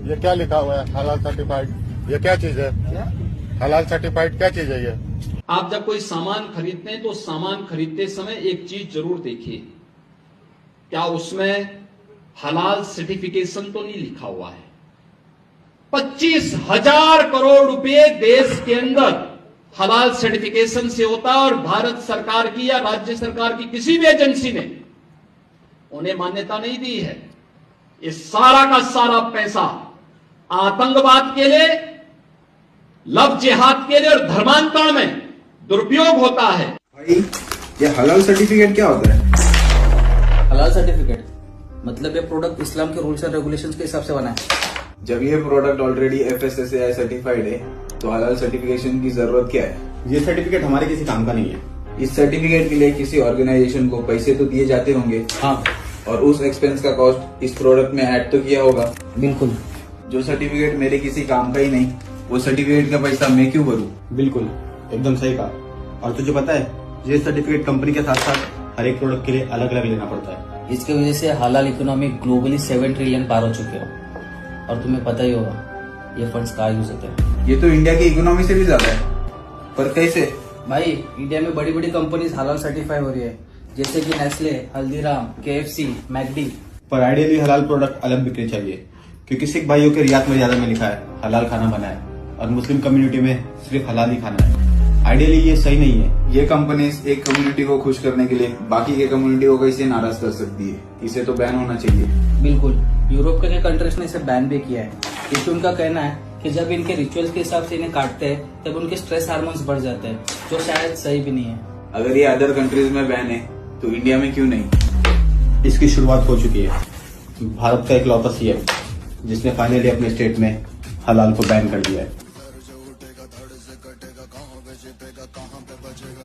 ये क्या लिखा हुआ है हलाल सर्टिफाइड? ये क्या चीज है? हलाल सर्टिफाइड क्या चीज है ये? आप जब कोई सामान खरीदते हैं तो सामान खरीदते समय एक चीज जरूर देखिए, क्या उसमें हलाल सर्टिफिकेशन तो नहीं लिखा हुआ है। 25,000 करोड़ रुपए देश के अंदर हलाल सर्टिफिकेशन से होता है और भारत सरकार की या राज्य सरकार की किसी भी एजेंसी ने उन्हें मान्यता नहीं दी है। इस सारा का सारा पैसा आतंकवाद के लिए, लव जिहाद के लिए और धर्मांतरण में दुरुपयोग होता है। भाई ये हलाल सर्टिफिकेट क्या होता है? हलाल सर्टिफिकेट मतलब ये प्रोडक्ट इस्लाम के रूल्स एंड रेगुलेशंस के हिसाब से बना है। जब ये प्रोडक्ट ऑलरेडी FSSAI सर्टिफाइड है तो हलाल सर्टिफिकेशन की जरूरत क्या है? ये सर्टिफिकेट हमारे किसी काम का नहीं है। इस सर्टिफिकेट के लिए किसी ऑर्गेनाइजेशन को पैसे तो दिए जाते होंगे। हाँ और उस एक्सपेंस का कॉस्ट इस प्रोडक्ट में ऐड तो किया होगा। बिल्कुल। जो सर्टिफिकेट मेरे किसी काम का ही नहीं, वो सर्टिफिकेट का पैसा मैं क्यों भरूं? बिल्कुल एकदम सही कहा। और तुझे पता है ये सर्टिफिकेट कंपनी के साथ साथ हर एक प्रोडक्ट के लिए अलग अलग लेना पड़ता है। इसकी वजह से हलाल इकोनॉमी ग्लोबली 7 ट्रिलियन पार हो चुके हो और तुम्हें पता ही होगा ये फंड्स कहाँ यूज होते हैं। ये तो इंडिया की इकोनॉमी से भी ज्यादा है, पर कैसे? भाई इंडिया में बड़ी बड़ी कंपनीज हलाल सर्टिफाई हो रही है, जैसे कि नेस्ले, हल्दीराम, KFC, मैकडी। पर आइडियली हलाल प्रोडक्ट अलग बिकने चाहिए, क्योंकि सिख भाइयों के रियात मर्यादा में लिखा है हलाल खाना बना है और मुस्लिम कम्युनिटी में सिर्फ हलाल ही खाना है। आइडियली ये सही नहीं है। ये कंपनीज एक कम्युनिटी को खुश करने के लिए बाकी के कम्युनिटी को कैसे नाराज कर सकती है? इसे तो बैन होना चाहिए। बिल्कुल, यूरोप के कंट्रीज ने इसे बैन भी किया है, क्योंकि उनका कहना है कि जब इनके रिचुअल्स के हिसाब से इन्हें काटते हैं तब उनके स्ट्रेस हार्मोन्स बढ़ जाते हैं, जो शायद सही भी नहीं है। अगर ये अदर कंट्रीज में बैन है तो इंडिया में क्यों नहीं? इसकी शुरुआत हो चुकी है। भारत का इकलौता CM जिसने फाइनली अपने स्टेट में हलाल को बैन कर दिया है।